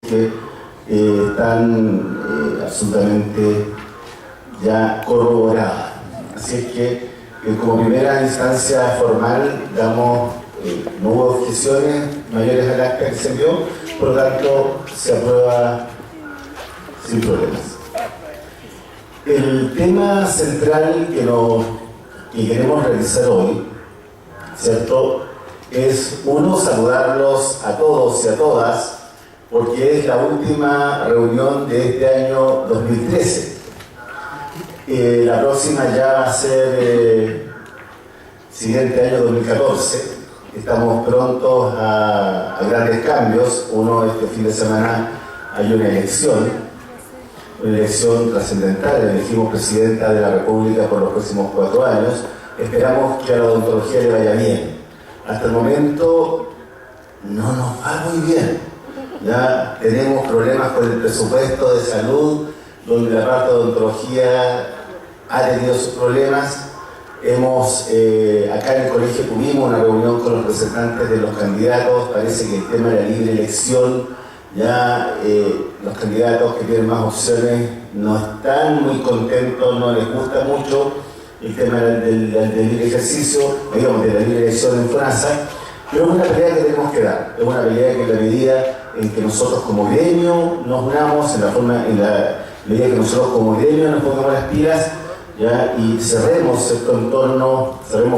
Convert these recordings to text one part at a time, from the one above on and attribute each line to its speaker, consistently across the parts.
Speaker 1: que están absolutamente ya corroboradas. Así es que como primera instancia formal damos, no hubo objeciones mayores al acta que se envió, por lo tanto se aprueba sin problemas. El tema central que queremos realizar hoy, ¿cierto?, es uno, saludarlos a todos y a todas, porque es la última reunión de este año 2013. La próxima ya va a ser siguiente año 2014. Estamos prontos a grandes cambios. Uno, este fin de semana hay una elección trascendental. Elegimos presidenta de la República por los próximos 4 años. Esperamos que a la odontología le vaya bien. Hasta el momento no nos va muy bien. Ya tenemos problemas con el presupuesto de salud, donde la parte de odontología ha tenido sus problemas. Acá en el colegio tuvimos una reunión con los representantes de los candidatos. Parece que el tema de la libre elección, ya los candidatos que tienen más opciones no están muy contentos, no les gusta mucho el tema del libre ejercicio, digamos, de la libre elección en FONASA, pero es una pelea que tenemos que dar. Es una pelea que en la medida en que nosotros como gremio nos unamos, en la medida que nosotros como gremio nos pongamos las pilas, ¿ya?, y cerremos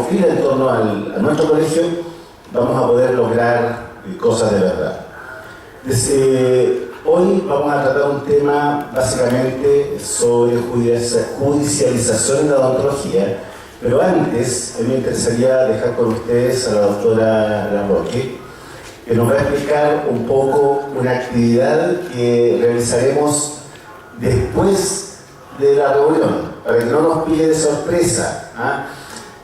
Speaker 1: fila en torno a nuestro colegio, vamos a poder lograr cosas de verdad. Hoy vamos a tratar un tema básicamente sobre judicialización en la odontología, pero antes a mí me interesaría dejar con ustedes a la doctora Larroque, que nos va a explicar un poco una actividad que realizaremos después de la reunión, para que no nos pille de sorpresa, ¿ah?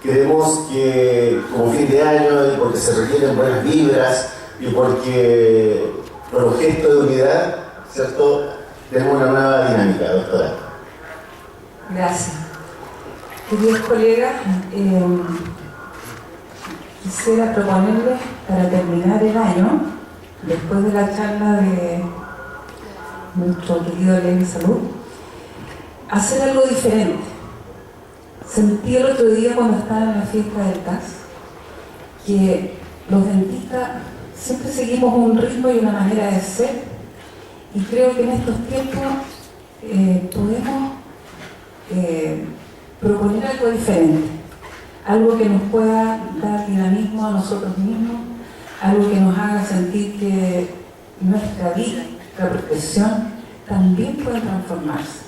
Speaker 1: Queremos que, como fin de año, y porque se requieren buenas vibras, y porque por objeto de unidad, ¿cierto?, tenemos una nueva dinámica, doctora.
Speaker 2: Gracias. Queridos colegas, quisiera proponerles, para terminar el año, después de la charla de nuestro querido Ley de Salud, hacer algo diferente. Sentí el otro día cuando estaba en la fiesta del CAS que los dentistas siempre seguimos un ritmo y una manera de ser, y creo que en estos tiempos podemos proponer algo diferente, algo que nos pueda dar dinamismo a nosotros mismos, algo que nos haga sentir que nuestra vida, nuestra profesión también puede transformarse.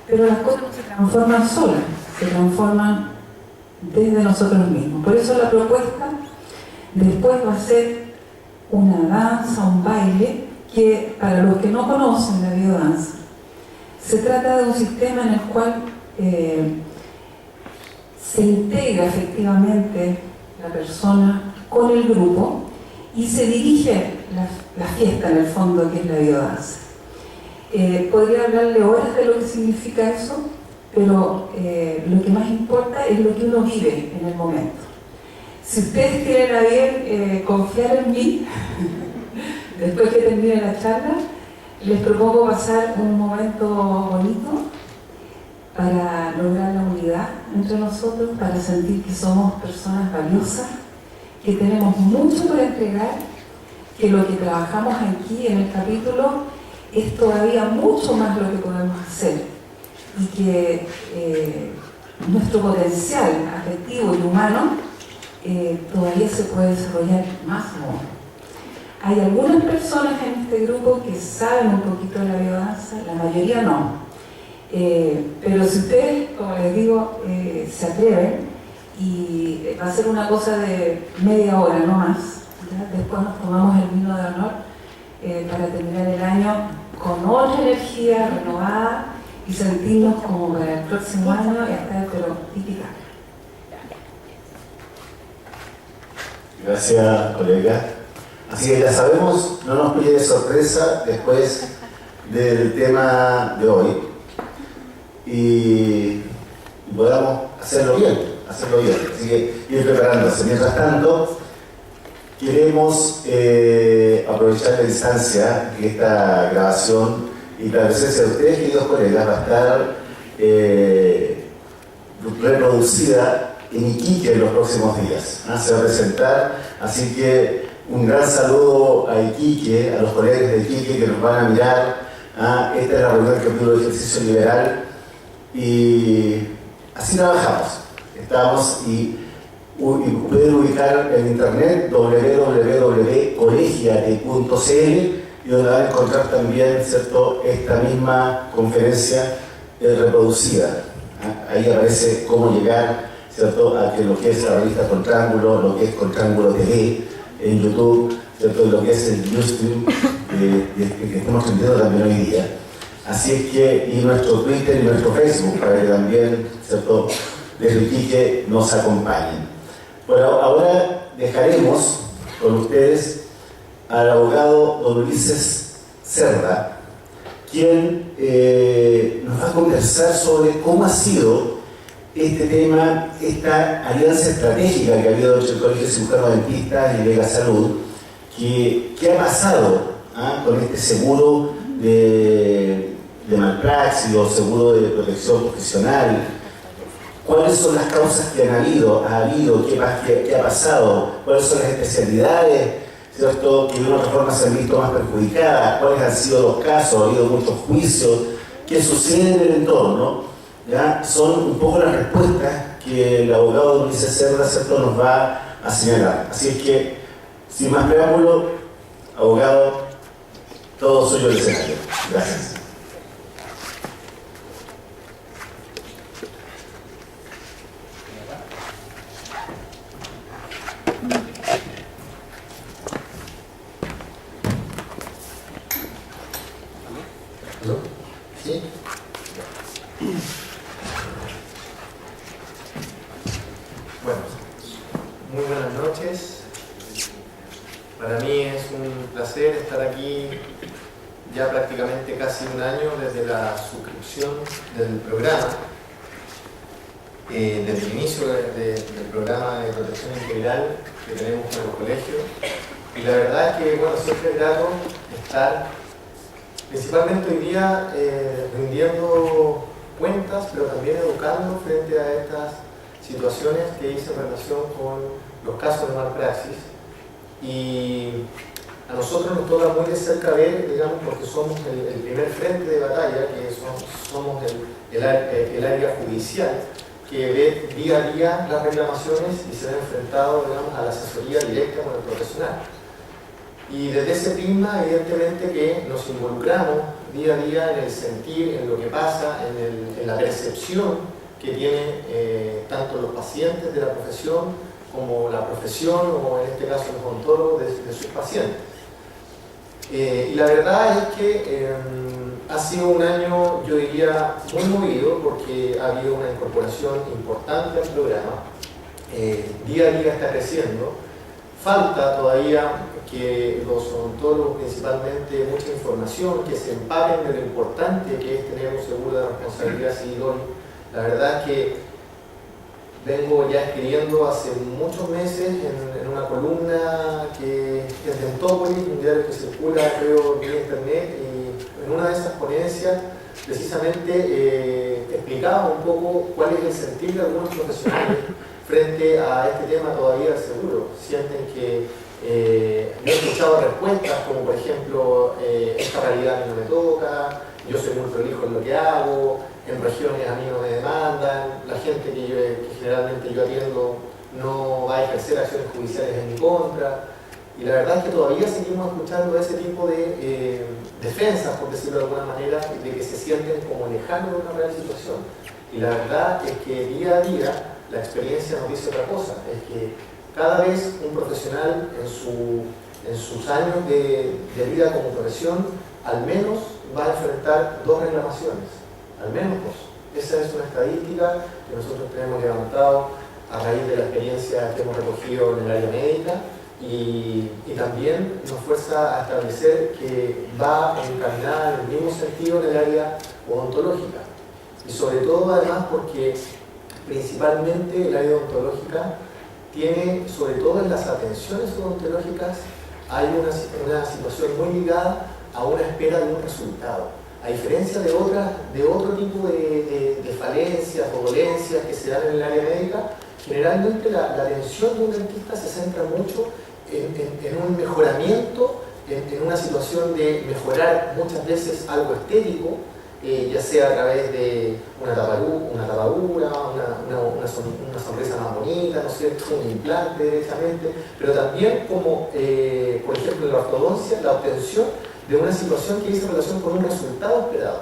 Speaker 2: Pero las cosas no se transforman solas, se transforman desde nosotros mismos. Por eso la propuesta después va a ser una danza, un baile, que para los que no conocen la biodanza, se trata de un sistema en el cual se integra efectivamente la persona con el grupo y se dirige la fiesta en el fondo, que es la biodanza. Podría hablarle horas de lo que significa eso, pero lo que más importa es lo que uno vive en el momento. Si ustedes quieren a bien confiar en mí, después que termine la charla, les propongo pasar un momento bonito para lograr la unidad entre nosotros, para sentir que somos personas valiosas, que tenemos mucho por entregar, que lo que trabajamos aquí en el capítulo es todavía mucho más lo que podemos hacer, y que nuestro potencial afectivo y humano todavía se puede desarrollar más aún. Hay algunas personas en este grupo que saben un poquito de la biodanza, la mayoría no. Pero si ustedes, como les digo, se atreven, y va a ser una cosa de media hora, no más, ¿ya? Después nos tomamos el vino de honor para terminar el año con otra energía renovada y sentirnos como para el próximo año y estar pero típica.
Speaker 1: Gracias, colega. Así que ya sabemos, no nos pille de sorpresa después del tema de hoy, y podamos hacerlo bien. Así que ir preparándose. Mientras tanto, Queremos aprovechar la instancia de esta grabación y la presencia de ustedes, queridos colegas, va a estar reproducida en Iquique en los próximos días. Se va a presentar, así que un gran saludo a Iquique, a los colegas de Iquique que nos van a mirar. Esta es la reunión del capítulo de ejercicio liberal y así trabajamos. Estamos y pueden ubicar en internet www.colegiate.cl y donde van a encontrar también, ¿cierto?, esta misma conferencia reproducida. Ahí aparece cómo llegar, ¿cierto?, a que lo que es la revista Contrangulo, lo que es Contrangulo TV en YouTube, ¿cierto?, y lo que es el Ustream que estamos transmitiendo también hoy día. Así es que, y nuestro Twitter y nuestro Facebook, para que también, ¿cierto?, desde Iquique nos acompañen. Bueno, ahora dejaremos con ustedes al abogado don Ulises Cerda, quien nos va a conversar sobre cómo ha sido este tema, esta alianza estratégica que ha habido entre el Colegio de Cirujanos Dentistas y Lega Salud, que ha pasado con este seguro de malpraxis o seguro de protección profesional. ¿Cuáles son las causas que ha habido? ¿Qué ha pasado? ¿Cuáles son las especialidades, ¿cierto?, que de una otra forma se han visto más perjudicadas? ¿Cuáles han sido los casos? ¿Ha habido muchos juicios? ¿Qué sucede en el entorno? ¿Ya? Son un poco las respuestas que el abogado Ulises Cerda, ¿cierto?, nos va a señalar. Así es que, sin más preámbulo, abogado, todo suyo el escenario. Gracias.
Speaker 3: ¿Sí? Bueno, muy buenas noches. Para mí es un placer estar aquí ya prácticamente casi un año desde la suscripción del programa, desde el inicio del programa de protección integral que tenemos con los colegios. Y la verdad es que, bueno, siempre es grato estar principalmente hoy día rindiendo cuentas, pero también educando frente a estas situaciones que hice en relación con los casos de malpraxis. Y a nosotros nos toca muy de cerca ver, digamos, porque somos el primer frente de batalla, que somos el área judicial, que ve día a día las reclamaciones y se ve enfrentado, digamos, a la asesoría directa con el profesional. Y desde ese prisma, evidentemente que nos involucramos día a día en el sentir, en lo que pasa, en la percepción que tienen tanto los pacientes de la profesión como la profesión, o en este caso los odontólogos, de sus pacientes. Y la verdad es que ha sido un año, yo diría, muy movido, porque ha habido una incorporación importante al programa. Día a día está creciendo. Falta todavía que los odontólogos, principalmente, mucha información, que se empapen de lo importante que es tener un seguro de responsabilidad civil hoy. La verdad es que vengo ya escribiendo hace muchos meses en una columna que es de Dentópolis, un diario que circula, creo, vía internet, y en una de esas ponencias precisamente explicaba un poco cuál es el sentir de algunos profesionales frente a este tema todavía del seguro. Sienten que yo he escuchado respuestas como, por ejemplo, esta realidad a mí no me toca, yo soy muy prolijo en lo que hago, en regiones a mí no me demandan, la gente que generalmente yo atiendo no va a ejercer acciones judiciales en mi contra. Y la verdad es que todavía seguimos escuchando ese tipo de defensas, por decirlo de alguna manera, de que se sienten como lejanos de una real situación. Y la verdad es que día a día la experiencia nos dice otra cosa, es que cada vez un profesional en sus años de vida como profesión, al menos va a enfrentar 2 reclamaciones, al menos 2. Esa es una estadística que nosotros tenemos levantado a raíz de la experiencia que hemos recogido en el área médica, y también nos fuerza a establecer que va encaminada en el mismo sentido en el área odontológica. Y sobre todo, además, porque principalmente el área odontológica tiene, sobre todo en las atenciones odontológicas, hay una situación muy ligada a una espera de un resultado. A diferencia de otro tipo de falencias o dolencias que se dan en el área médica, generalmente la atención de un dentista se centra mucho en un mejoramiento, en una situación de mejorar muchas veces algo estético, ya sea a través de una tapadura, una sonrisa más bonita, ¿no es cierto?, un implante directamente, pero también como, por ejemplo, en la ortodoncia, la obtención de una situación que dice relación con un resultado esperado.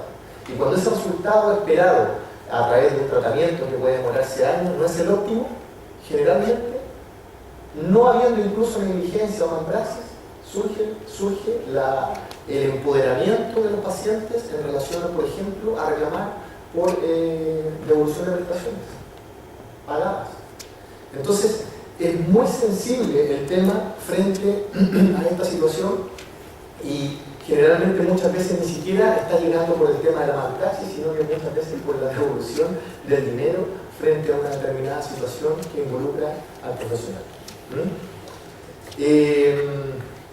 Speaker 3: Y cuando ese resultado esperado a través de un tratamiento que puede demorarse años no es el óptimo, generalmente, no habiendo incluso negligencia o malpraxis, surge el empoderamiento de los pacientes en relación, por ejemplo, a reclamar por devolución de prestaciones pagadas. Entonces, es muy sensible el tema frente a esta situación y generalmente muchas veces ni siquiera está llegando por el tema de la malpraxis, sino que muchas veces por la devolución del dinero frente a una determinada situación que involucra al profesional.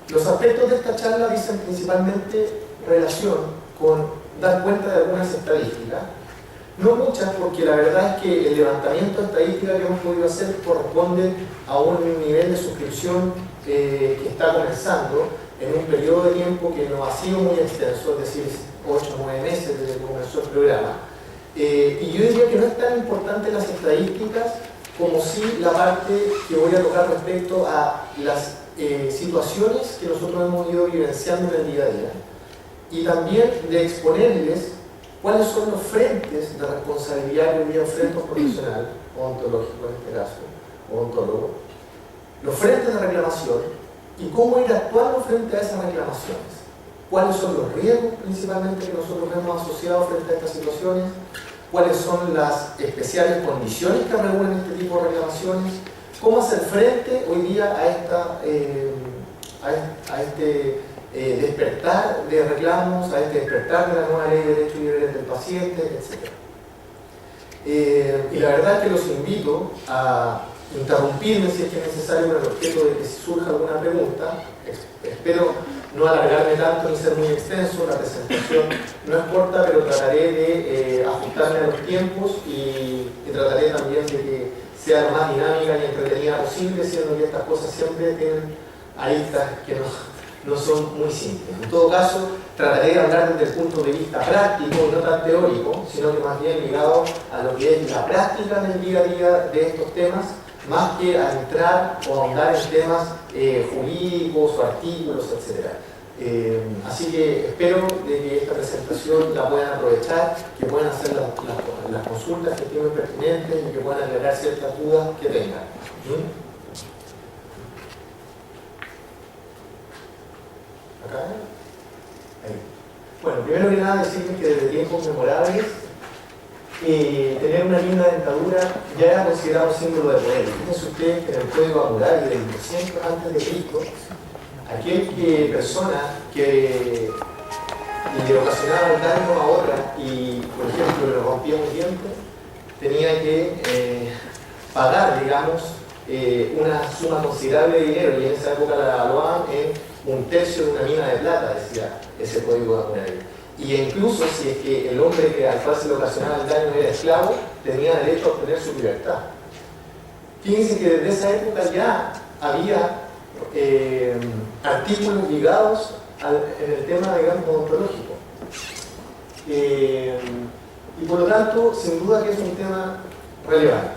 Speaker 3: Los aspectos de esta charla dicen principalmente relación con dar cuenta de algunas estadísticas, no muchas, porque la verdad es que el levantamiento de estadísticas que hemos podido hacer corresponde a un nivel de suscripción que está comenzando en un periodo de tiempo que no ha sido muy extenso, es decir, 8 o 9 meses desde que comenzó el programa. Y yo diría que no es tan importante las estadísticas como sí la parte que voy a tocar respecto a las situaciones que nosotros hemos ido vivenciando en el día a día y también de exponerles cuáles son los frentes de responsabilidad que hoy día enfrenta un profesional odontológico, en este caso, odontólogo, los frentes de reclamación y cómo ir actuando frente a esas reclamaciones, cuáles son los riesgos principalmente que nosotros hemos asociado frente a estas situaciones, cuáles son las especiales condiciones que regulan este tipo de reclamaciones, cómo hacer frente hoy día a este despertar de reclamos, a este despertar de la nueva ley de derechos y deberes del paciente, etc. Y la verdad es que los invito a interrumpirme si es que es necesario con el objeto de que si surja alguna pregunta. Espero no alargarme tanto ni ser muy extenso, la presentación no es corta, pero trataré de ajustarme a los tiempos y trataré también de que sea lo más dinámica y entretenida posible, siendo que estas cosas siempre tienen aristas que no son muy simples. En todo caso, trataré de hablar desde el punto de vista práctico y no tan teórico, sino que más bien ligado a lo que es la práctica en el día a día de estos temas, más que a entrar o ahondar en temas jurídicos o artículos, etc. Así que espero de que esta presentación la puedan aprovechar, que puedan hacer las consultas que estimen pertinentes y que puedan aclarar ciertas dudas que tengan. ¿Acá? Ahí. Bueno, primero que nada decirles que desde tiempos memorables tener una linda dentadura ya era considerado símbolo de poder. Fíjense ustedes que en el Código Hammurabi del 200 a.C., aquel persona que le ocasionaba un daño a otra y, por ejemplo, le rompía un diente, tenía que pagar, digamos, una suma considerable de dinero, y en esa época la evaluaban en 1/3 de una mina de plata, decía ese Código de Hammurabi. Y incluso si es que el hombre al cual se le ocasionaba el daño era esclavo, tenía derecho a obtener su libertad. Fíjense que desde esa época ya había artículos ligados en el tema, digamos, odontológico. Y por lo tanto, sin duda que es un tema relevante.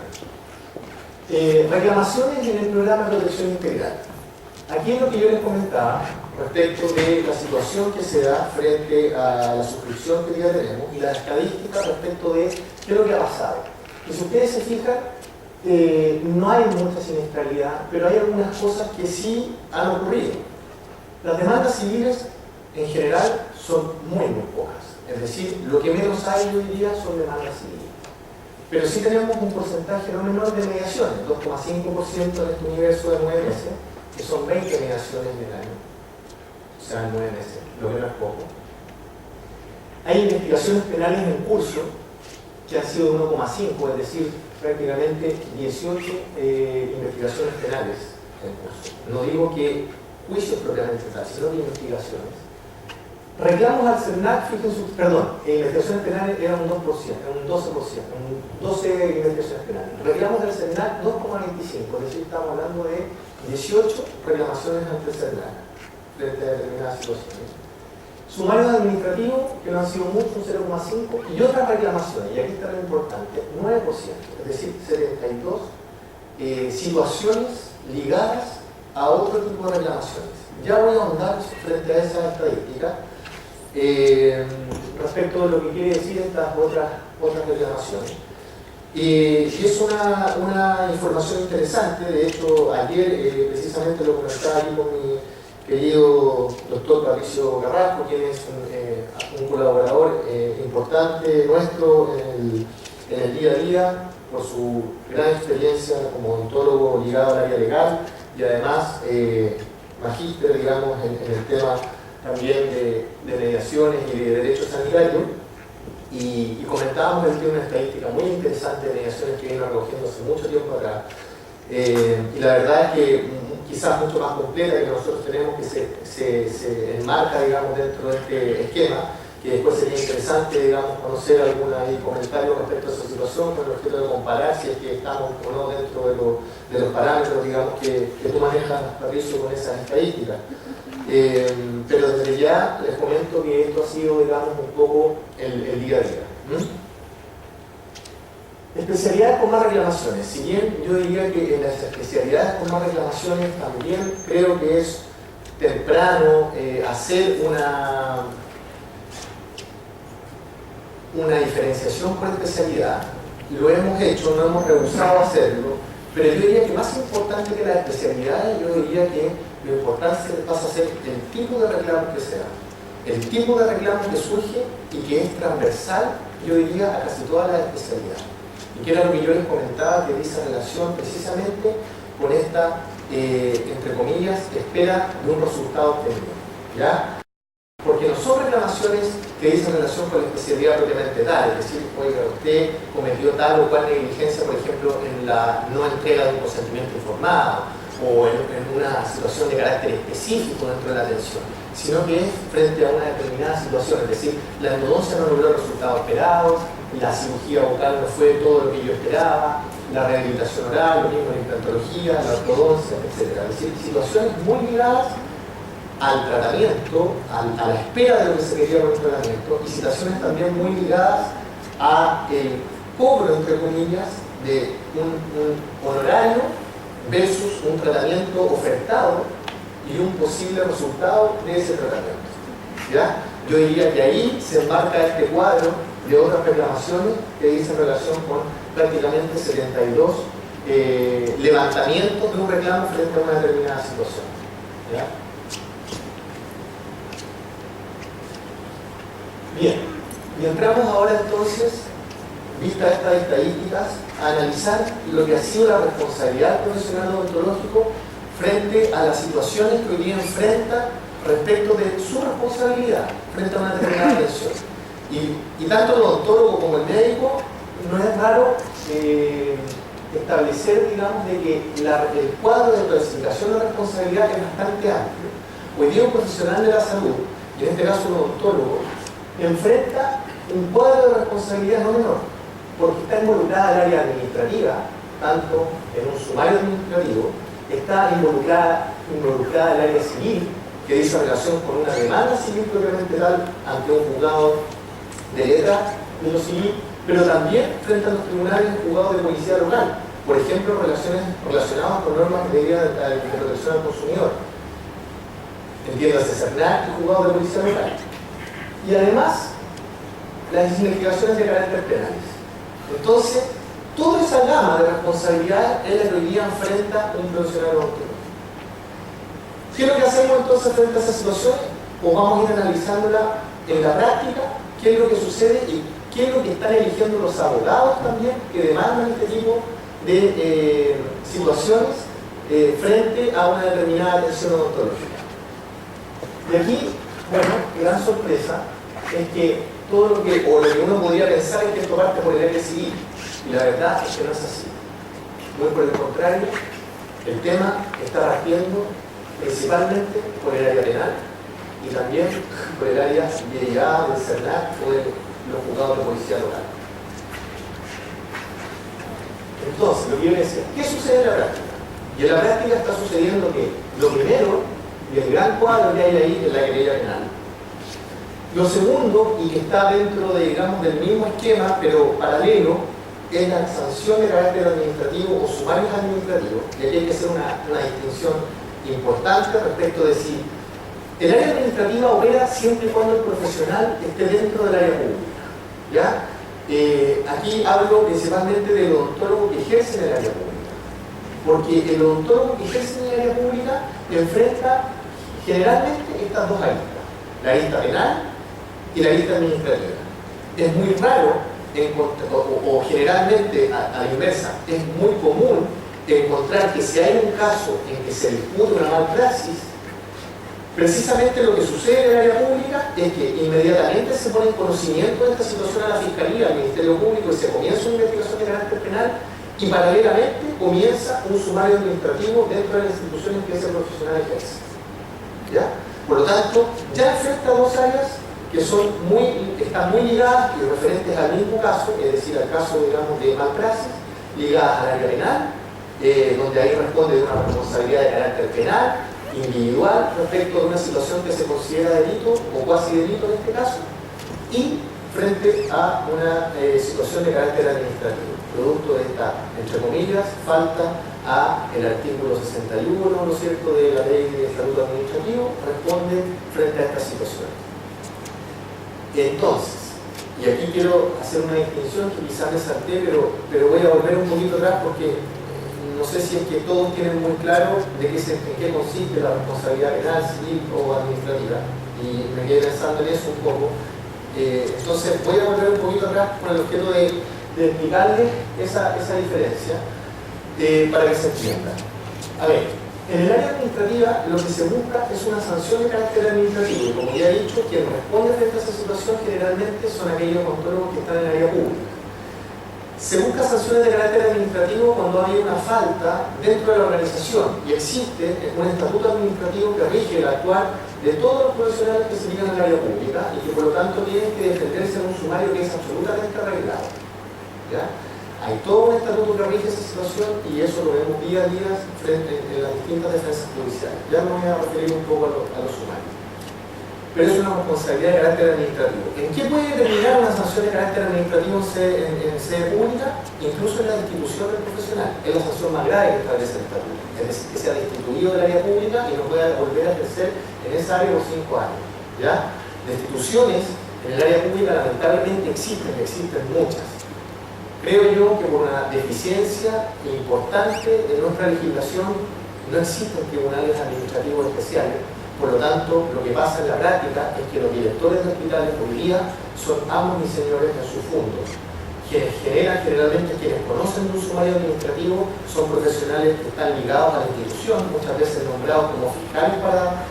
Speaker 3: Reclamaciones en el programa de protección integral. Aquí es lo que yo les comentaba respecto de la situación que se da frente a la suscripción que ya tenemos y la estadística respecto de qué es lo que ha pasado. Y si ustedes se fijan, no hay mucha siniestralidad, pero hay algunas cosas que sí han ocurrido. Las demandas civiles en general son muy pocas, es decir, lo que menos hay hoy día son demandas civiles. Pero sí tenemos un porcentaje no menor de mediaciones, 2,5% en este universo de 9 meses, que son 20 mediaciones en el año, o sea, en 9 meses, lo que no es poco. Hay investigaciones penales en curso que han sido de 1,5, es decir, prácticamente 18 investigaciones penales en curso. No digo que juicios propiamente tal, sino que investigaciones. Reclamos al CERNAC, fíjense, perdón, investigaciones penales eran un 2%, eran un 12%, 12 investigaciones penales. Reclamos al CERNAC 2,25, es decir, estamos hablando de 18 reclamaciones ante el CERNAC frente a determinadas situaciones. Sumarios administrativos, que no han sido muchos, un 0,5, y otras reclamaciones, y aquí está lo importante, 9%, es decir, 72 situaciones ligadas a otro tipo de reclamaciones. Ya voy a ahondar frente a esa estadística respecto de lo que quiere decir estas otras reclamaciones. Y es una información interesante. De hecho, ayer precisamente lo comentaba aquí con mi querido doctor Patricio Carrasco, quien es un colaborador importante nuestro en el día a día, por su gran experiencia como odontólogo ligado al área legal y además magíster, digamos, en el tema también de mediaciones y de derecho sanitario. Y comentábamos, él tiene una estadística muy interesante de mediaciones que viene recogiendo hace mucho tiempo atrás. Y la verdad es que quizás mucho más completa que nosotros tenemos, que se enmarca, digamos, dentro de este esquema, que después sería interesante, digamos, conocer algún comentario respecto a esa situación, con el objeto de comparar si es que estamos o no dentro de los parámetros, digamos, que tú manejas, Patricio, con esas estadísticas. Pero desde ya les comento que esto ha sido, digamos, un poco el día a día. Especialidades con más reclamaciones. Si bien yo diría que en las especialidades con más reclamaciones también creo que es temprano hacer una diferenciación por especialidad. Lo hemos hecho, no hemos rehusado hacerlo, pero yo diría que más importante que las especialidades, yo diría que lo importante pasa a ser el tipo de reclamo que se da, el tipo de reclamo que surge y que es transversal, yo diría, a casi todas las especialidades. Y que era lo que yo les comentaba, que dice relación precisamente con esta, entre comillas, espera de un resultado obtenido, ¿ya? Porque no son reclamaciones que dicen relación con la especialidad propiamente tal, es decir, oiga, usted cometió tal o cual negligencia, por ejemplo, en la no entrega de un consentimiento informado, o en una situación de carácter específico dentro de la atención, sino que es frente a una determinada situación, es decir, la endodoncia no logró el resultado esperado, la cirugía bucal no fue todo lo que yo esperaba, la rehabilitación oral, lo mismo la implantología, la ortodoncia, etc. Es decir, situaciones muy ligadas al tratamiento, a la espera de lo que se quería con el tratamiento, y situaciones también muy ligadas a el cobro, entre comillas, de un honorario versus un tratamiento ofertado y un posible resultado de ese tratamiento. ¿Ya? Yo diría que ahí se embarca este cuadro de otras reclamaciones que dicen relación con prácticamente 72 levantamientos de un reclamo frente a una determinada situación. ¿Ya? Bien, y entramos ahora entonces, vistas estas estadísticas, a analizar lo que ha sido la responsabilidad del profesional odontológico frente a las situaciones que hoy día enfrenta respecto de su responsabilidad frente a una determinada atención. Y tanto el odontólogo como el médico, no es raro establecer, digamos, de que el cuadro de clasificación de responsabilidad es bastante amplio. Hoy día un profesional de la salud, y en este caso un odontólogo, enfrenta un cuadro de responsabilidad no menor, porque está involucrada el área administrativa, tanto en un sumario administrativo, está involucrada el área civil, que dice relación con una demanda civil propiamente tal ante un juzgado de letra de lo civil, pero también frente a los tribunales y juzgados de policía local, por ejemplo, relacionadas con normas de protección al consumidor, entiéndase CERNAC y juzgados de policía local. Y además, las investigaciones de carácter penales. Entonces, toda esa gama de responsabilidades es la que hoy día enfrenta un profesional odontológico. ¿Qué es lo que hacemos entonces frente a esa situación? Pues vamos a ir analizándola en la práctica, qué es lo que sucede y qué es lo que están eligiendo los abogados también que demandan este tipo de situaciones frente a una determinada atención odontológica. Y aquí, bueno, gran sorpresa es que todo lo que uno podría pensar es que esto parte por el área civil. Y la verdad es que no es así. Muy por el contrario, el tema está partiendo principalmente por el área penal y también por el área de llegada del CERNAC o de los juzgados de policía local. Entonces, lo que yo decía, ¿qué sucede en la práctica? Y en la práctica está sucediendo que lo primero, y el gran cuadro que hay ahí, es la querella penal. Lo segundo, y que está dentro de, digamos, del mismo esquema, pero paralelo, es la sanción de carácter administrativo o sumarios administrativos. Y aquí hay que hacer una distinción importante respecto de si el área administrativa opera siempre y cuando el profesional esté dentro del área pública. ¿Ya? Aquí hablo principalmente del odontólogo que ejerce en el área pública, porque el odontólogo que ejerce en el área pública enfrenta generalmente estas dos aristas, la arista penal y la arista administrativa. Es muy raro, o generalmente a la inversa, es muy común encontrar que si hay un caso en que se discute una malpraxis, precisamente lo que sucede en el área pública es que inmediatamente se pone en conocimiento de esta situación a la Fiscalía, al Ministerio Público, y se comienza una investigación de carácter penal, y paralelamente comienza un sumario administrativo dentro de la institución en que ese profesional ejerce. ¿Ya? Por lo tanto, ya enfrenta dos áreas que están muy ligadas y referentes al mismo caso, es decir, al caso, digamos, de malpraxis, ligadas al área penal, donde ahí responde de una responsabilidad de carácter penal, individual, respecto de una situación que se considera delito o cuasi delito en este caso, y frente a una situación de carácter administrativo, producto de esta, entre comillas, falta a el artículo 61, ¿no es cierto?, de la ley de estatuto administrativo, responde frente a esta situación. Entonces, y aquí quiero hacer una distinción que quizás me salté, pero voy a volver un poquito atrás porque no sé si es que todos tienen muy claro en qué consiste la responsabilidad penal, civil o administrativa, y me quedé pensando en eso un poco. Entonces voy a volver un poquito atrás con el objeto de explicarles esa diferencia para que se entienda. A ver, en el área administrativa lo que se busca es una sanción de carácter administrativo, y como ya he dicho, quien responde frente a esa situación generalmente son aquellos odontólogos que están en el área pública. Se busca sanciones de carácter administrativo cuando hay una falta dentro de la organización y existe un estatuto administrativo que rige el actuar de todos los profesionales que se dedican al área pública y que por lo tanto tienen que defenderse en un sumario que es absolutamente arreglado. ¿Ya? Hay todo un estatuto que rige esa situación y eso lo vemos día a día en las distintas defensas judiciales. Ya me voy a referir un poco a los sumarios. Pero es una responsabilidad de carácter administrativo. ¿En qué puede determinar una sanción de carácter administrativo en sede pública? Incluso en la destitución del profesional. Es la sanción más grave que establece el estatuto. Es decir, que sea destituido del área pública y no pueda volver a ejercer en esa área por 5 años. ¿Ya? Destituciones en el área pública lamentablemente existen muchas. Creo yo que por una deficiencia importante de nuestra legislación no existen tribunales administrativos especiales. Por lo tanto, lo que pasa en la práctica es que los directores de hospitales hoy día son amos y señores de sus fondos. Quienes generalmente quienes conocen de un sumario administrativo son profesionales que están ligados a la institución, muchas veces nombrados como fiscales para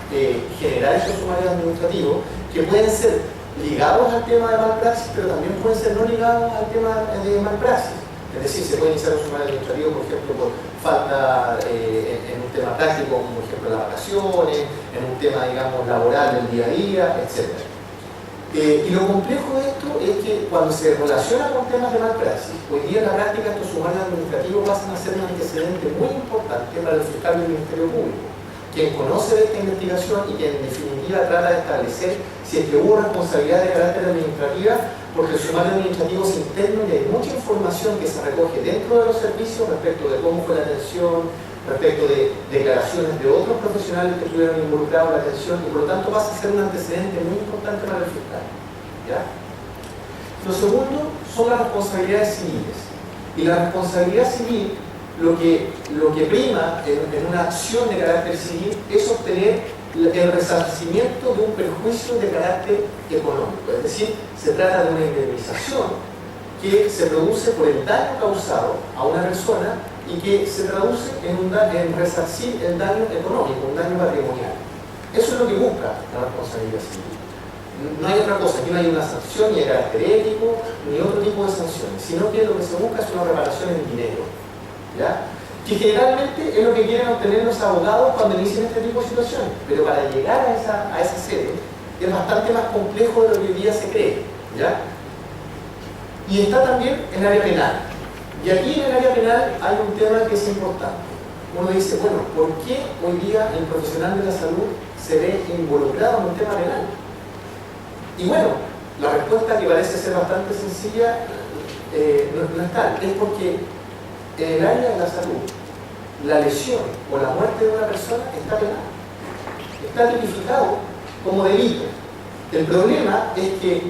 Speaker 3: generar esos sumarios administrativos, que pueden ser ligados al tema de malpraxis, pero también pueden ser no ligados al tema de malpraxis. Es decir, se puede iniciar un sumario administrativo, por ejemplo, por falta en un tema práctico, como por ejemplo las vacaciones, en un tema, digamos, laboral del día a día, etc. Y lo complejo de esto es que cuando se relaciona con temas de malpraxis, hoy día en la práctica estos sumarios administrativos pasan a ser un antecedente muy importante para el fiscal del Ministerio Público, quien conoce de esta investigación y que en definitiva trata de establecer si es que hubo responsabilidad de carácter administrativa, porque el sumario administrativo es interno y hay mucha información que se recoge dentro de los servicios respecto de cómo fue la atención, respecto de declaraciones de otros profesionales que estuvieron involucrados en la atención, y por lo tanto pasa a ser un antecedente muy importante para el fiscal. ¿Ya? Lo segundo son las responsabilidades civiles. Y la responsabilidad civil, lo que prima en una acción de carácter civil es obtener el resarcimiento de un perjuicio de carácter económico. Es decir, se trata de una indemnización que se produce por el daño causado a una persona y que se traduce en resarcir el daño económico, un daño patrimonial. Eso es lo que busca la responsabilidad civil. No hay otra cosa, aquí no hay una sanción ni de carácter ético, ni otro tipo de sanciones, sino que lo que se busca es una reparación en dinero, ¿ya? Que generalmente es lo que quieren obtener los abogados cuando inician este tipo de situaciones, pero para llegar a esa sede es bastante más complejo de lo que hoy día se cree, ¿ya? Y está también el área penal. Y aquí en el área penal hay un tema que es importante. Uno dice, bueno, ¿por qué hoy día el profesional de la salud se ve involucrado en un tema penal? Y bueno, la respuesta, que parece ser bastante sencilla, no es tal. Es porque en el área de la salud, la lesión o la muerte de una persona está penal. Está tipificado como delito. El problema es que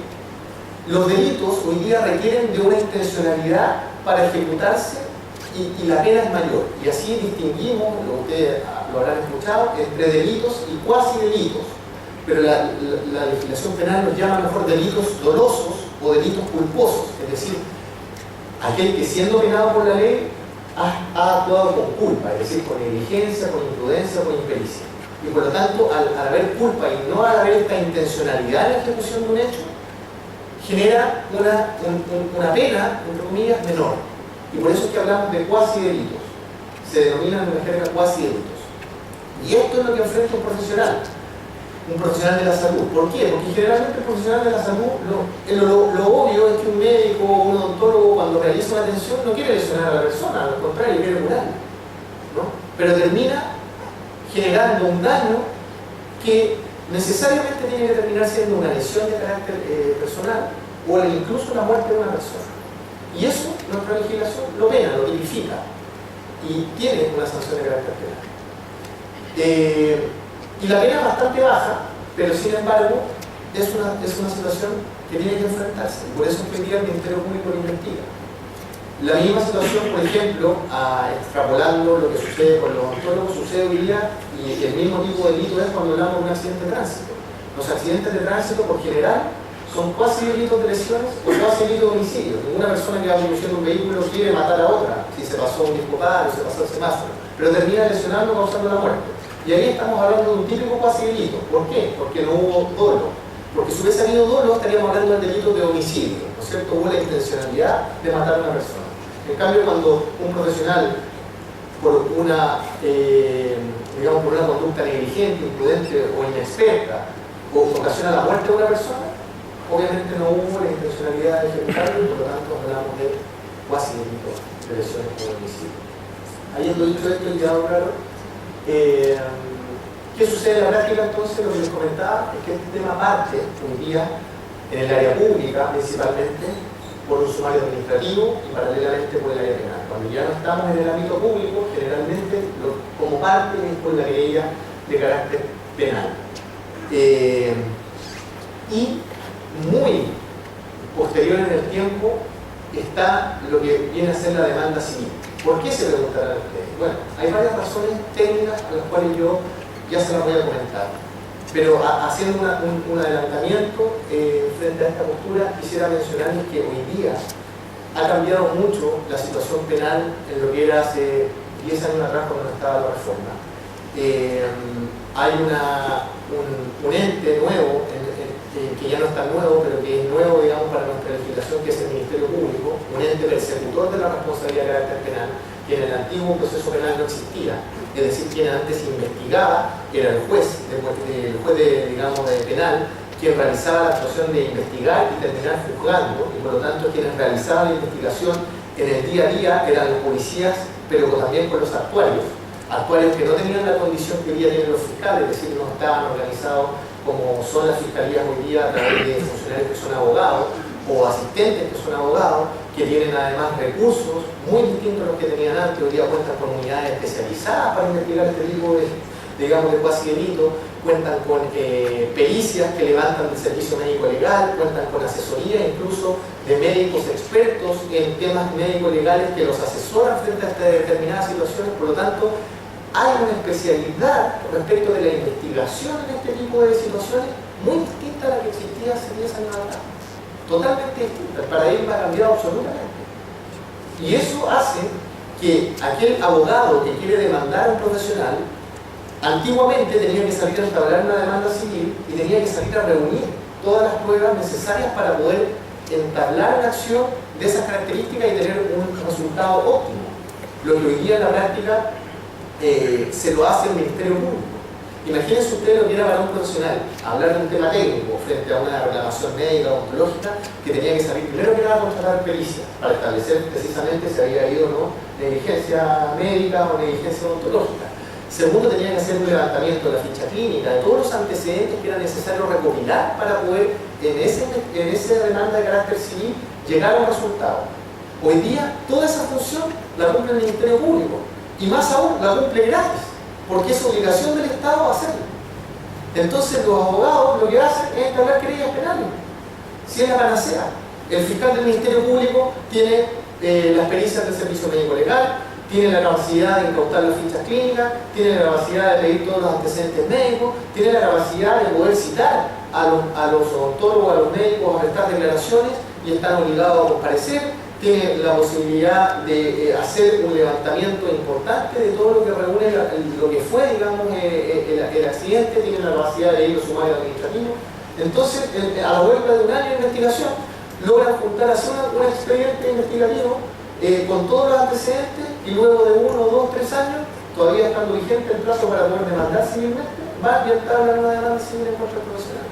Speaker 3: los delitos hoy día requieren de una intencionalidad para ejecutarse y la pena es mayor. Y así distinguimos, lo que ustedes lo habrán escuchado, entre delitos y cuasi delitos. Pero la legislación penal nos llama mejor delitos dolosos o delitos culposos, es decir, aquel que siendo penado por la ley ha actuado con culpa, es decir, con negligencia, con imprudencia, con impericia. Y por lo tanto, al haber culpa y no al haber esta intencionalidad en la ejecución de un hecho, genera una pena, entre comillas, menor. Y por eso es que hablamos de cuasi delitos. Se denominan en la jerga cuasi delitos. Y esto es lo que enfrenta un profesional de la salud. ¿Por qué? Porque generalmente el profesional de la salud, lo obvio es que un médico o un odontólogo, cuando realiza una atención, no quiere lesionar a la persona, al contrario, quiere curar, ¿no? Pero termina generando un daño que necesariamente tiene que terminar siendo una lesión de carácter personal o incluso la muerte de una persona. Y eso nuestra legislación lo pena, lo tipifica y tiene una sanción de carácter penal. Y la pena es bastante baja, pero sin embargo es una situación que tiene que enfrentarse. Por eso es que hoy día el Ministerio Público lo investiga. La misma situación, por ejemplo, extrapolando lo que sucede con los odontólogos, sucede hoy día, y el mismo tipo de delito es cuando hablamos de un accidente de tránsito. Los accidentes de tránsito, por general, son cuasi delitos de lesiones o cuasi delitos de homicidio. Ninguna persona que va conduciendo un vehículo quiere matar a otra, si se pasó un discopar o se pasó el semáforo, pero termina lesionando causando la muerte. Y ahí estamos hablando de un típico cuasi delito. ¿Por qué? Porque no hubo dolo. Porque si hubiese habido dolo, estaríamos hablando del delito de homicidio, ¿no es cierto? Hubo la intencionalidad de matar a una persona. En cambio, cuando un profesional, por una conducta negligente, imprudente o inexperta, ocasiona la muerte de una persona, obviamente no hubo la intencionalidad de ejecutarlo y por lo tanto hablamos de cuasi delito de lesiones por homicidio. Habiendo dicho esto y quedado claro, ¿qué sucede en la práctica entonces? Lo que les comentaba es que este tema parte hoy día en el área pública principalmente por un sumario administrativo y paralelamente por el área penal. Cuando ya no estamos en el ámbito público, generalmente como parte es por la querella de carácter penal. Y muy posterior en el tiempo está lo que viene a ser la demanda civil. ¿Por qué se preguntarán ustedes? Bueno, hay varias razones técnicas a las cuales yo ya se las voy a comentar. Pero haciendo un adelantamiento frente a esta postura, quisiera mencionarles que hoy día ha cambiado mucho la situación penal en lo que era hace 10 años atrás cuando no estaba la reforma. Hay un ente nuevo, que ya no es tan nuevo, pero que es nuevo, digamos, para nuestra legislación, que es el Ministerio Público, un ente persecutor de la responsabilidad de carácter penal, que en el antiguo proceso penal no existía. Es decir, quien antes investigaba era el juez, penal, quien realizaba la actuación de investigar y terminar juzgando, y por lo tanto quienes realizaban la investigación en el día a día eran los policías, pero también con los actuarios que no tenían la condición que hoy día tienen los fiscales, es decir, no estaban organizados como son las fiscalías hoy día a través de funcionarios que son abogados o asistentes que son abogados, que tienen además recursos muy distintos a los que tenían antes. Hoy día cuentan con unidades especializadas para investigar este tipo de cuasi delito, cuentan con pericias que levantan del servicio médico legal, cuentan con asesoría incluso de médicos expertos en temas médico-legales que los asesoran frente a determinadas situaciones. Por lo tanto, hay una especialidad respecto de la investigación en este tipo de situaciones muy distinta a la que existía hace 10 años atrás. Totalmente distinta. El paradigma ha cambiado absolutamente. Y eso hace que aquel abogado que quiere demandar a un profesional, antiguamente tenía que salir a entablar una demanda civil y tenía que salir a reunir todas las pruebas necesarias para poder entablar una acción de esas características y tener un resultado óptimo. Lo que hoy día en la práctica se lo hace el Ministerio Público. Imagínense ustedes lo que era para un profesional hablar de un tema técnico frente a una reclamación médica o ontológica, que tenía que saber primero que nada contratar pericias para establecer precisamente si había habido o no negligencia médica o negligencia ontológica. Segundo, tenía que hacer un levantamiento de la ficha clínica, de todos los antecedentes que era necesario recopilar para poder en esa demanda de carácter civil llegar a un resultado. Hoy día toda esa función la cumple el Ministerio Público y más aún la cumple gratis, porque es obligación del Estado hacerlo. Entonces los abogados lo que hacen es entablar querellas penales, si es la panacea. El fiscal del Ministerio Público tiene las pericias del servicio médico legal, tiene la capacidad de incautar las fichas clínicas, tiene la capacidad de pedir todos los antecedentes médicos, tiene la capacidad de poder citar a los odontólogos, a los médicos a prestar declaraciones y están obligados a comparecer. Tiene la posibilidad de hacer un levantamiento importante de todo lo que reúne lo que fue, digamos, el accidente, tiene la capacidad de ir a sumario administrativo. Entonces, a la vuelta de un año de investigación, logran juntar así un expediente investigativo con todos los antecedentes y luego de 1, 2, 3 años, todavía estando vigente el plazo para poder demandar civilmente, va y entabla una demanda civil en contra del profesional.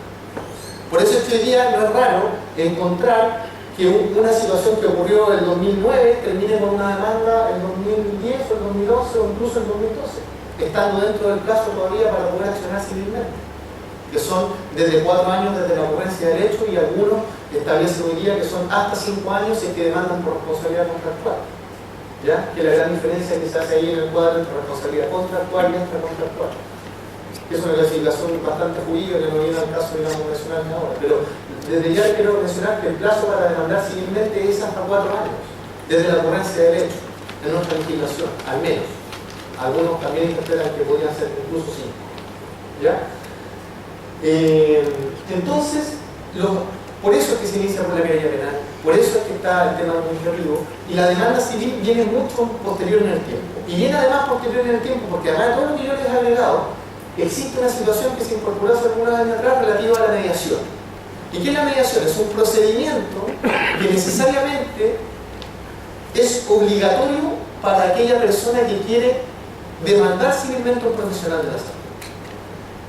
Speaker 3: Por eso este día no es raro encontrar que una situación que ocurrió en el 2009 termine con una demanda en 2010 o el 2011 o incluso en 2012, estando dentro del plazo todavía para poder accionar civilmente, que son desde 4 años desde la ocurrencia del hecho y algunos establecen hoy día que son hasta 5 años si es que demandan por responsabilidad contractual. ¿Ya? Que la gran diferencia que se hace ahí en el cuadro entre responsabilidad contractual y extracontractual. Que es una clasificación bastante jurídica que no viene al caso, digamos, mencionarme ahora. Pero desde ya quiero mencionar que el plazo para demandar civilmente es hasta 4 años, desde la ocurrencia del hecho, en nuestra legislación, al menos. Algunos también interpretan que podrían ser incluso 5. ¿Ya? Entonces, por eso es que se inicia por la querella penal, por eso es que está el tema administrativo, y la demanda civil viene mucho posterior en el tiempo. Y viene además posterior en el tiempo, porque además de todo lo que yo les he agregado, existe una situación que se incorporó hace algunos años atrás relativa a la mediación. ¿Y qué es la mediación? Es un procedimiento que necesariamente es obligatorio para aquella persona que quiere demandar civilmente a un profesional de la salud.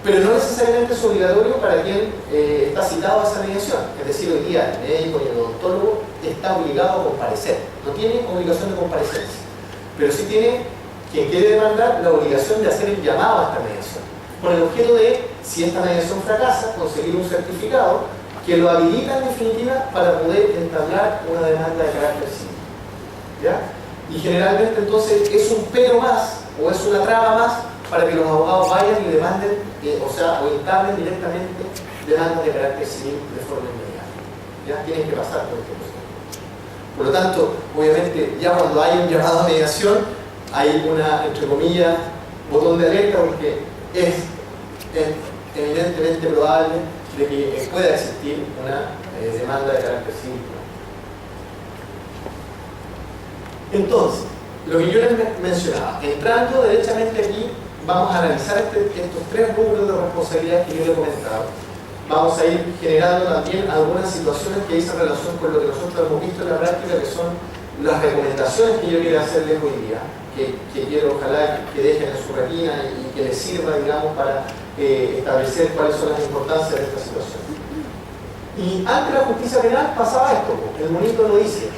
Speaker 3: Pero no necesariamente es obligatorio para quien está citado a esa mediación. Es decir, hoy día el médico y el odontólogo está obligado a comparecer. No tiene obligación de comparecencia. Pero sí tiene, quien quiere demandar, la obligación de hacer el llamado a esta mediación. Con el objeto de, si esta mediación fracasa, conseguir un certificado que lo habilita en definitiva para poder entablar una demanda de carácter civil. ¿Ya? Y generalmente entonces es un pero más, o es una traba más, para que los abogados vayan y demanden, o entablen directamente demandas de carácter civil de forma inmediata. ¿Ya? Tienen que pasar por este proceso. Por lo tanto, obviamente, ya cuando hay un llamado a mediación, hay una, entre comillas, botón de alerta, porque es evidentemente probable de que pueda existir una demanda de carácter civil. Entonces, lo que yo les mencionaba, entrando derechamente aquí, vamos a analizar estos 3 rubros de responsabilidad que yo les he comentado. Vamos a ir generando también algunas situaciones que dicen relación con lo que nosotros hemos visto en la práctica, que son las recomendaciones que yo quiero hacerles hoy día, que quiero ojalá que dejen en su retina y que les sirva, digamos, para establecer cuáles son las importancias de esta situación. Y ante la justicia penal pasaba esto, el monito lo dice.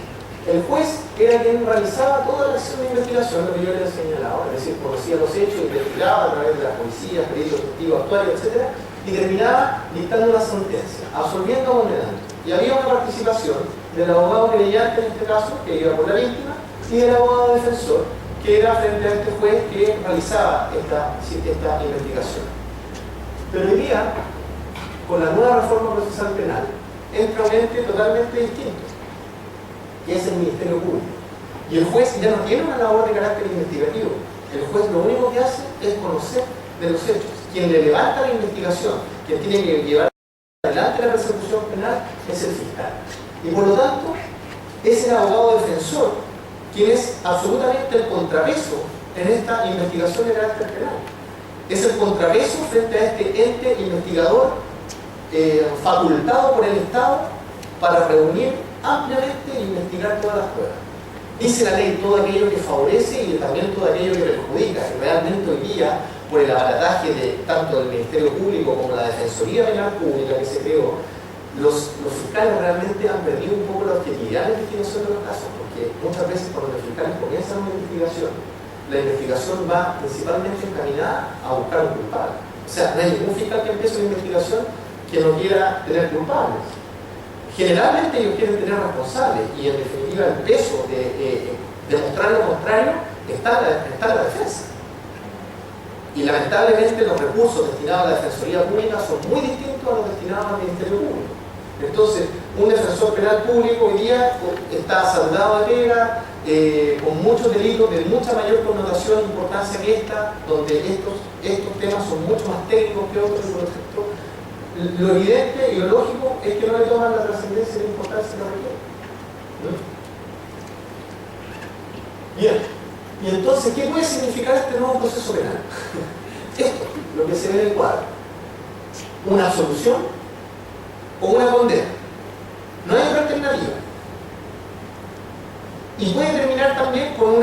Speaker 3: El juez era quien realizaba toda la acción de investigación, lo que yo les he señalado, es decir, conocía los hechos, investigaba a través de las policías, peritos, testigos, actuarios, etc., y terminaba dictando una sentencia, absolviendo o condenando. Y había una participación del abogado querellante en este caso, que iba por la víctima, y del abogado defensor, que era frente a este juez que realizaba esta investigación. Pero hoy día, con la nueva reforma procesal penal, entra un ente totalmente distinto, que es el Ministerio Público. Y el juez ya no tiene una labor de carácter investigativo. El juez lo único que hace es conocer de los hechos. Quien le levanta la investigación, quien tiene que llevar adelante la persecución penal, es el fiscal. Y por lo tanto, es el abogado defensor quien es absolutamente el contrapeso en esta investigación de carácter penal. Es el contrapeso frente a este ente investigador facultado por el Estado para reunir ampliamente e investigar todas las pruebas. Dice la ley todo aquello que favorece y también todo aquello que perjudica. Y realmente hoy día, por el aparataje de tanto del Ministerio Público como la Defensoría Penal Pública que se creó, los fiscales realmente han perdido un poco la objetividad en la investigación de los casos, porque muchas veces cuando los fiscales comienzan una investigación, la investigación va principalmente encaminada a buscar un culpable. O sea, no hay ningún fiscal que empiece una investigación que no quiera tener culpables. Generalmente ellos quieren tener responsables y en definitiva el peso de demostrar lo contrario está en la defensa. Y lamentablemente los recursos destinados a la Defensoría Pública son muy distintos a los destinados al Ministerio Público. Entonces, un defensor penal público hoy día está saldado de pega, con muchos delitos de mucha mayor connotación e importancia que esta, donde estos temas son mucho más técnicos que otros, y por lo tanto, lo evidente y lo lógico es que no le toman la trascendencia y la importancia que lo requiere. Bien, y entonces, ¿qué puede significar este nuevo proceso penal? Esto, lo que se ve en el cuadro: una absolución o una condena. No hay otra alternativa. Y puede terminar también con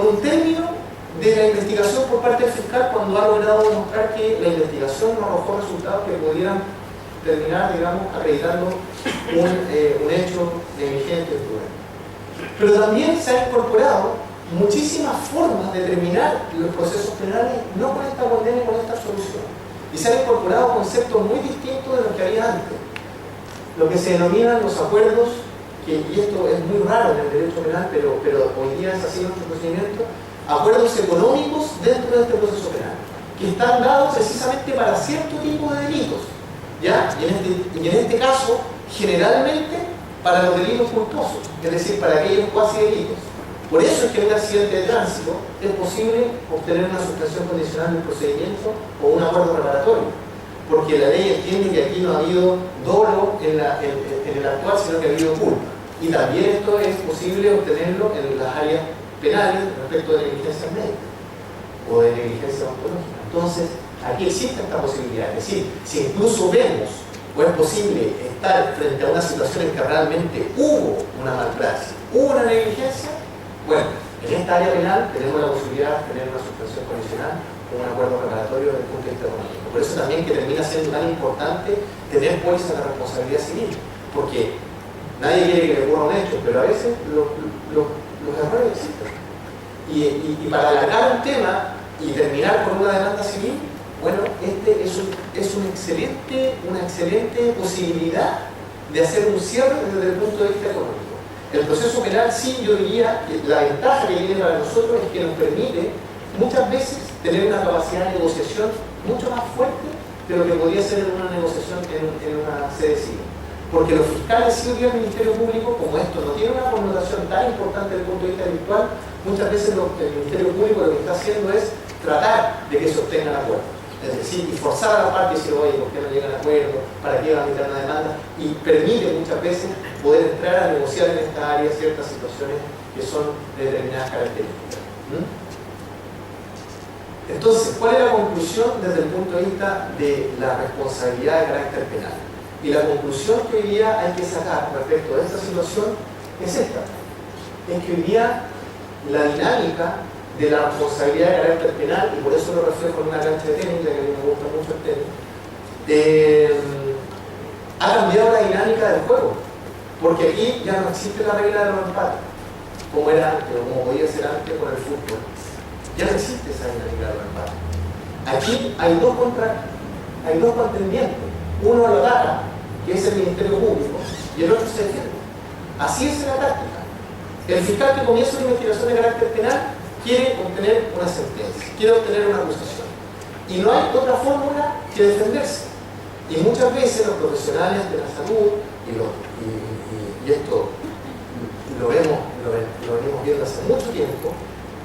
Speaker 3: un término de la investigación por parte del fiscal cuando ha logrado demostrar que la investigación no arrojó resultados que pudieran terminar, digamos, acreditando un hecho negligente. Pero también se han incorporado muchísimas formas de terminar los procesos penales, no con esta condena y con esta absolución. Y se han incorporado conceptos muy distintos de lo que había antes. Lo que se denominan los acuerdos, y esto es muy raro en el derecho penal, pero hoy día es así en nuestro procedimiento, acuerdos económicos dentro de este proceso penal, que están dados precisamente para cierto tipo de delitos, ¿ya? Y en este caso, generalmente para los delitos culposos, es decir, para aquellos cuasi delitos. Por eso es que en un accidente de tránsito es posible obtener una suspensión condicional del procedimiento o un acuerdo reparatorio, porque la ley entiende que aquí no ha habido dolo en el actuar, sino que ha habido culpa. Y también esto es posible obtenerlo en las áreas penales respecto de negligencia médica o de negligencia ontológica. Entonces, aquí existe esta posibilidad. Es decir, si incluso vemos o es posible estar frente a una situación en que realmente hubo una malpraxis, hubo una negligencia, bueno, en esta área penal tenemos la posibilidad de tener una suspensión condicional o un acuerdo reparatorio desde el punto de vista económico. Por eso también que termina siendo tan importante tener pólizas de responsabilidad civil, porque nadie quiere que le ocurra un hecho, pero a veces los errores existen. Y para alargar un tema y terminar con una demanda civil, bueno, este es una excelente posibilidad de hacer un cierre desde el punto de vista económico. El proceso penal, sí, yo diría que la ventaja que tiene para nosotros es que nos permite muchas veces tener una capacidad de negociación mucho más fuerte de lo que podría ser en una negociación en una sede civil. Porque los fiscales, sí, hoy día el Ministerio Público, como esto no tiene una connotación tan importante desde el punto de vista virtual, muchas veces el Ministerio Público lo que está haciendo es tratar de que se obtengan acuerdos. Es decir, y forzar a la parte y decir, oye, ¿por qué no llegan a acuerdo? ¿Para qué van a meter una demanda? Y permite muchas veces poder entrar a negociar en esta área ciertas situaciones que son de determinadas características. Entonces, ¿cuál es la conclusión desde el punto de vista de la responsabilidad de carácter penal? Y la conclusión que hoy día hay que sacar respecto a esta situación es esta. Es que hoy día la dinámica de la responsabilidad de carácter penal, y por eso lo reflejo en una cancha de tenis, ya que a mí me gusta mucho el tenis, ha cambiado la dinámica del juego. Porque aquí ya no existe la regla de los empates, como era antes, o como podía ser antes con el fútbol. Ya no existe esa dinámica de los empates. Aquí hay dos contendientes. Uno lo ataca, que es el Ministerio Público, y el otro se defiende. Así es la táctica. El fiscal que comienza una investigación de carácter penal quiere obtener una sentencia, quiere obtener una acusación. Y no hay otra fórmula que defenderse. Y muchas veces los profesionales de la salud, y esto lo venimos viendo hace mucho tiempo,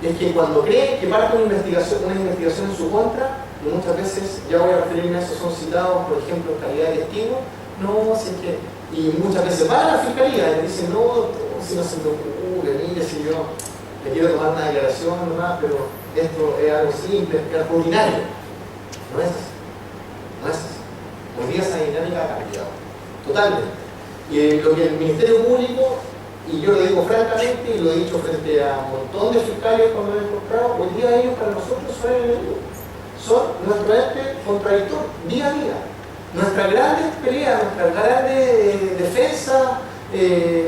Speaker 3: es que cuando creen que parte una investigación en su contra, y muchas veces, ya voy a referirme a eso, son citados, por ejemplo, en calidad de testigo, no, si es que, y muchas veces van a la fiscalía y le dicen, no, si no se me ocurre, mire, si yo le quiero tomar una declaración nomás, pero esto es algo simple, es algo ordinario. No es así. No es así. Hoy día totalmente. Y lo que el Ministerio Público, y yo lo digo francamente, y lo he dicho frente a un montón de fiscales cuando lo he encontrado, hoy día ellos para nosotros son enemigos. Son nuestro ente contradictor, día a día. Nuestras grandes peleas, nuestras grandes defensas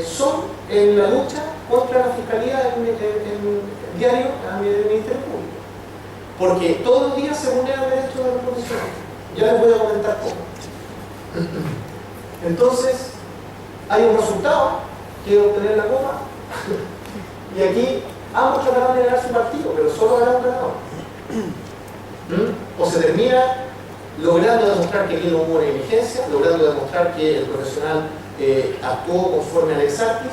Speaker 3: son en la lucha contra la Fiscalía en diario a nivel del Ministerio Público. Porque todos los días se vulneran derechos de los profesionales. Ya les voy a comentar cómo. Entonces, hay un resultado que es obtener la copa. Y aquí ambos trataron de ganar su partido, pero solo ganaron un ganador. O se termina logrando demostrar que aquí no hubo negligencia, logrando demostrar que el profesional actuó conforme al ex artis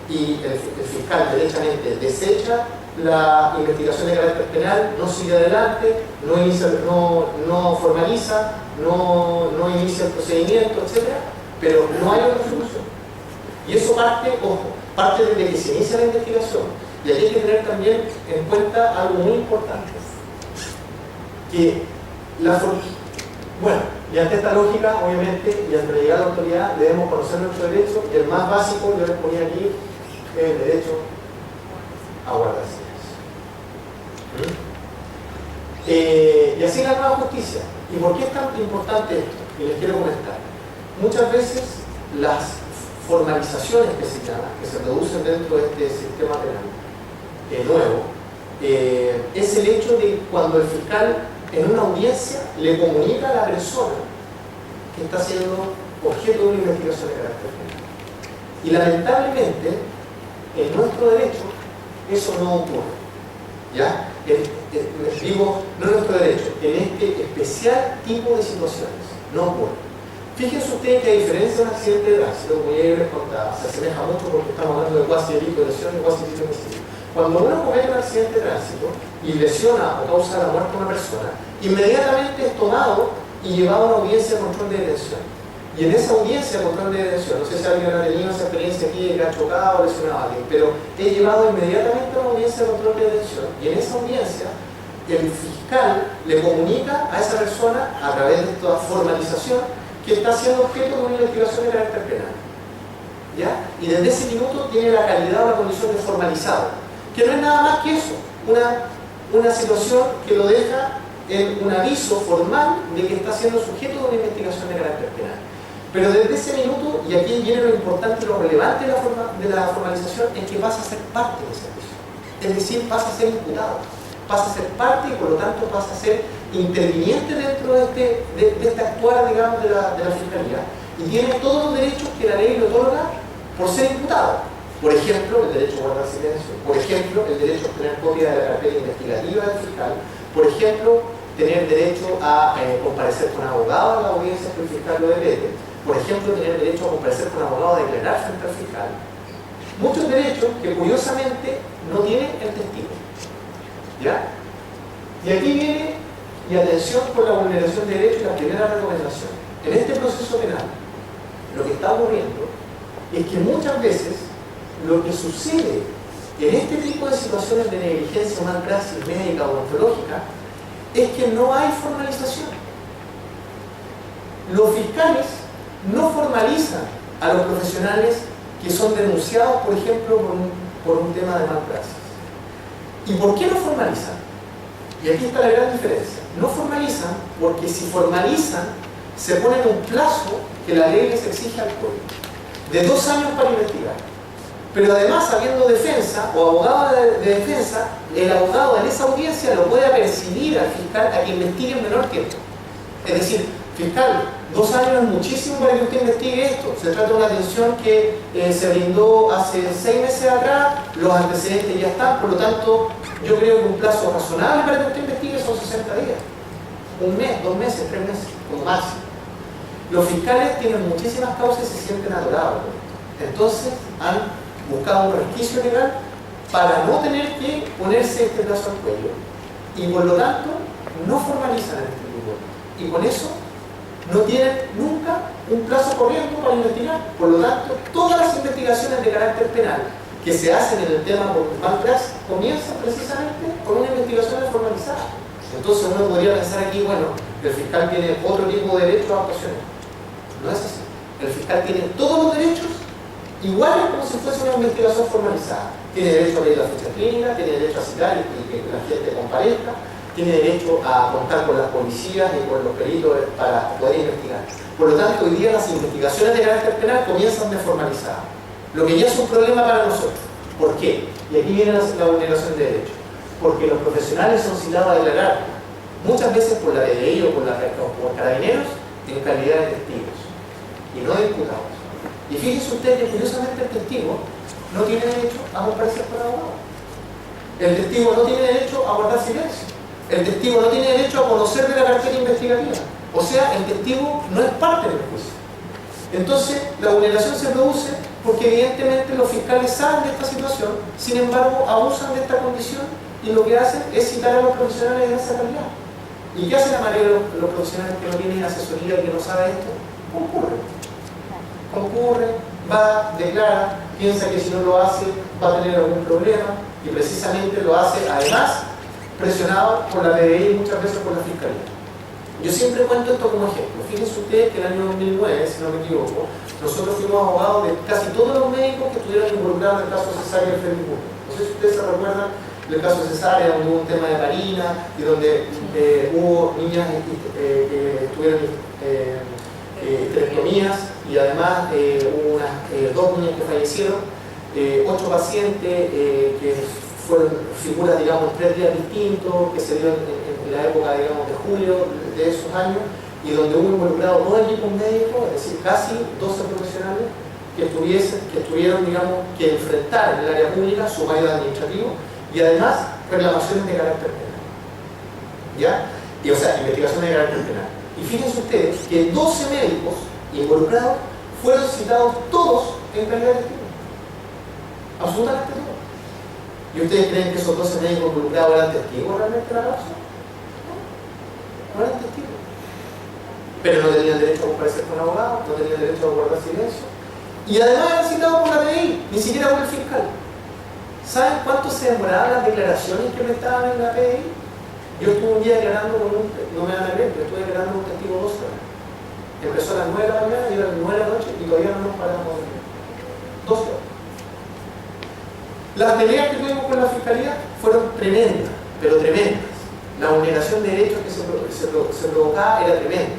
Speaker 3: y el fiscal derechamente desecha la investigación de carácter penal, no sigue adelante, no formaliza, no inicia el procedimiento, etc. Pero no hay otra solución. Y eso parte desde que se inicia la investigación. Y aquí hay que tener también en cuenta algo muy importante. Que y ante esta lógica, obviamente, y ante la llegada de la autoridad, debemos conocer nuestros derechos, y el más básico, yo les ponía aquí, es el derecho a guardar silencio. Y así la nueva justicia. ¿Y por qué es tan importante esto? Y les quiero comentar. Muchas veces las formalizaciones que se producen dentro de este sistema penal nuevo, es el hecho de cuando el fiscal en una audiencia le comunica a la persona que está siendo objeto de una investigación de carácter penal. Y lamentablemente, en nuestro derecho, eso no ocurre. ¿Ya? Digo, no en nuestro derecho, en este especial tipo de situaciones, no ocurre. Fíjense ustedes que a diferencia de un accidente de tránsito, como ya les contaba, se asemeja mucho porque estamos hablando de cuasi delito de lesión y cuasi delito de homicidio. Cuando uno comete un accidente de tránsito y lesiona o causa la muerte a una persona, inmediatamente es tomado y llevado a una audiencia de control de detención. Y en esa audiencia de control de detención, no sé si alguien ha tenido esa experiencia aquí de que ha chocado o lesionado a alguien, pero es llevado inmediatamente a una audiencia de control de detención. Y en esa audiencia, el fiscal le comunica a esa persona, a través de esta formalización, que está siendo objeto de una investigación de carácter penal. ¿Ya? Y desde ese minuto tiene la calidad o la condición de formalizado, que no es nada más que eso, una situación que lo deja en un aviso formal de que está siendo sujeto de una investigación de carácter penal. Pero desde ese minuto, y aquí viene lo importante y lo relevante de la formalización, es que pasa a ser parte de ese aviso. Es decir, pasa a ser imputado, pasa a ser parte y por lo tanto pasa a ser interviniente dentro de este actuar, digamos, de la Fiscalía, y tiene todos los derechos que la ley le otorga por ser imputado. Por ejemplo, el derecho a guardar silencio. Por ejemplo, el derecho a obtener copia de la carpeta investigativa del fiscal. Por ejemplo, tener derecho a comparecer con abogado en la audiencia que el fiscal lo decrete. Por ejemplo, tener derecho a comparecer con abogado a declarar frente al fiscal. Muchos derechos que curiosamente no tiene el testigo. ¿Ya? Y aquí viene, y atención por la vulneración de derechos, la primera recomendación. En este proceso penal, lo que está ocurriendo es que muchas veces lo que sucede en este tipo de situaciones de negligencia o malpraxis médica o ontológica es que no hay formalización. Los fiscales no formalizan a los profesionales que son denunciados, por ejemplo, por un tema de malpraxis. ¿Y por qué no formalizan? Y aquí está la gran diferencia. No formalizan porque si formalizan, se ponen un plazo que la ley les exige al código de 2 años para investigar. Pero además, habiendo defensa o abogado de defensa, el abogado en esa audiencia lo puede apercibir al fiscal a que investigue en menor tiempo. Es decir, fiscal, 2 años es muchísimo para que usted investigue esto. Se trata de una atención que se brindó hace 6 meses atrás, los antecedentes ya están, por lo tanto, yo creo que un plazo razonable para que usted investigue son 60 días. 1 mes, 2 meses, 3 meses, como máximo. Los fiscales tienen muchísimas causas y se sienten adorados. Entonces, han buscado un resquicio legal para no tener que ponerse este plazo al cuello. Y por lo tanto, no formalizan este grupo. Y con eso, no tienen nunca un plazo corriente para investigar. Por lo tanto, todas las investigaciones de carácter penal que se hacen en el tema por malpraxis comienzan precisamente con una investigación formalizada. Entonces uno podría pensar aquí, bueno, el fiscal tiene otro tipo de derechos a actuaciones. No es así. El fiscal tiene todos los derechos iguales como si fuese una investigación formalizada. Tiene derecho a leer la ficha clínica, tiene derecho a citar y que la gente comparezca, tiene derecho a contar con las policías y con los peritos para poder investigar. Por lo tanto, hoy día las investigaciones de carácter penal comienzan de formalizada, lo que ya es un problema para nosotros. ¿Por qué? Y aquí viene la vulneración de derechos. Porque los profesionales son citados a declarar, muchas veces por la PDI o por carabineros, en calidad de testigos y no de imputados. Y fíjense ustedes que curiosamente el testigo no tiene derecho a comparecer con abogado. El testigo no tiene derecho a guardar silencio. El testigo no tiene derecho a conocer de la carpeta investigativa. O sea, el testigo no es parte del juicio. Entonces, la vulneración se produce porque evidentemente los fiscales saben de esta situación, sin embargo, abusan de esta condición y lo que hacen es citar a los profesionales de esa calidad. ¿Y qué hacen la mayoría de los profesionales que no tienen asesoría y que no saben esto? Concurre, va, declara, piensa que si no lo hace va a tener algún problema y precisamente lo hace además presionado por la PDI y muchas veces por la Fiscalía. Yo siempre cuento esto como ejemplo. Fíjense ustedes que el año 2009, si no me equivoco, nosotros fuimos abogados de casi todos los médicos que estuvieron involucrados en el caso Cesárea de Felipe. No sé si ustedes se recuerdan del caso Cesárea, donde hubo un tema de parina y donde hubo niñas que tuvieron histerectomías y además hubo dos niñas que fallecieron, 8 pacientes que fueron figuras, digamos, en 3 días distintos, que se dio en la época, digamos, de julio de esos años, y donde hubo involucrado todo equipos médicos, es decir, casi 12 profesionales que estuvieron, digamos, que enfrentar en el área pública su mayor administrativo y además reclamaciones de carácter penal. ¿Ya? Y, o sea, investigaciones de carácter penal. Y fíjense ustedes que 12 médicos involucrados fueron citados todos en calidad de testigos. Absolutamente todos. ¿Y ustedes creen que esos 12 médicos involucrados eran testigos realmente de la causa? No eran testigos. Pero no tenían derecho a comparecer con abogados, no tenían derecho a guardar silencio. Y además eran citados por la PDI, ni siquiera por el fiscal. ¿Saben cuánto se demoraban las declaraciones que prestaban en la PDI? Yo estuve un día declarando con no me van a creer, pero estuve declarando con un testigo 2 horas. Empezó a las 9 de la mañana y a las 9 de la noche y todavía no nos paramos de ver. 2 horas. Las peleas que tuvimos con la Fiscalía fueron tremendas, pero tremendas. La vulneración de derechos que se provocaba era tremenda.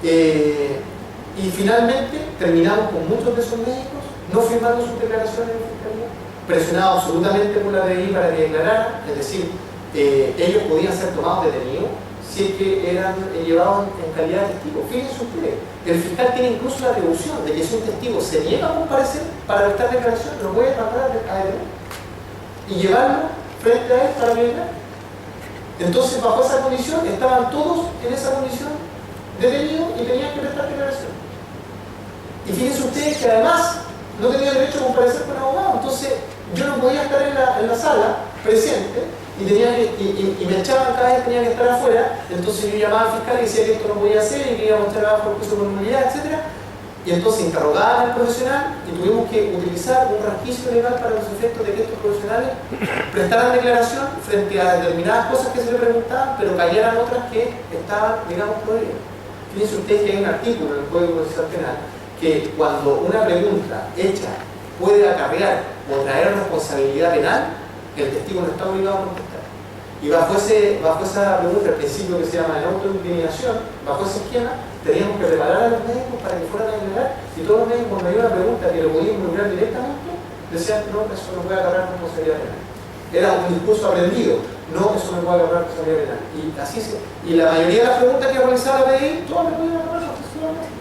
Speaker 3: Y finalmente terminamos con muchos de esos médicos no firmando sus declaraciones en la Fiscalía, presionados absolutamente por la PDI para que declararan, es decir, ellos podían ser tomados detenidos si es que eran llevados en calidad de testigos. Fíjense ustedes, el fiscal tiene incluso la atribución de que si un testigo se niega a comparecer para prestar declaración, lo puede mandar a detener y llevarlo frente a él para declarar. Entonces, bajo esa condición, estaban todos en esa condición detenidos y tenían que prestar declaración. Y fíjense ustedes que además no tenían derecho a comparecer con abogado. Entonces, yo no podía estar en la sala presente y me echaban cada vez que tenía que estar afuera. Entonces yo llamaba al fiscal y decía que esto no podía hacer y que iba a mostrar abajo el juicio por nulidad, etc. Y entonces interrogaban al profesional y tuvimos que utilizar un resquicio legal para los efectos de que estos profesionales prestaran declaración frente a determinadas cosas que se le preguntaban, pero callaran otras que estaban, digamos, prohibidas. Fíjense ustedes que hay un artículo en el Código Procesal Penal que cuando una pregunta hecha puede acarrear o traer responsabilidad penal, el testigo no está obligado a contestar. Y bajo esa pregunta, el principio que se llama de autoincriminación, bajo ese esquema, teníamos que preparar a los médicos para que fueran a declarar, y todos los médicos, cuando había una pregunta que lo podían involucrar directamente, decían, no, eso no puede agarrar responsabilidad penal. Era un discurso aprendido, no, eso no puede agarrar responsabilidad penal. Y la mayoría de las preguntas que realizaba la PDI, todas le podían agarrar responsabilidad penal.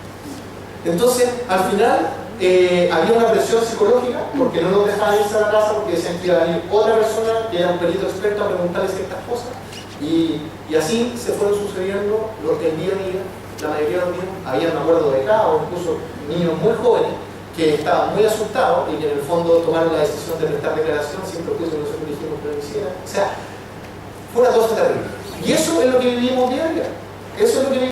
Speaker 3: Entonces, al final, había una presión psicológica porque no nos dejaban irse a la casa porque decían que iba a venir otra persona que era un perito experto a preguntarle ciertas cosas y así se fueron sucediendo lo que el día a día, la mayoría de los días, había, me acuerdo de acá, o incluso niños muy jóvenes que estaban muy asustados y que en el fondo tomaron la decisión de prestar declaración sin perjuicio que nosotros dijimos que lo hicieran. O sea, fue una cosa terrible. Y eso es lo que vivimos día a día. Eso es lo que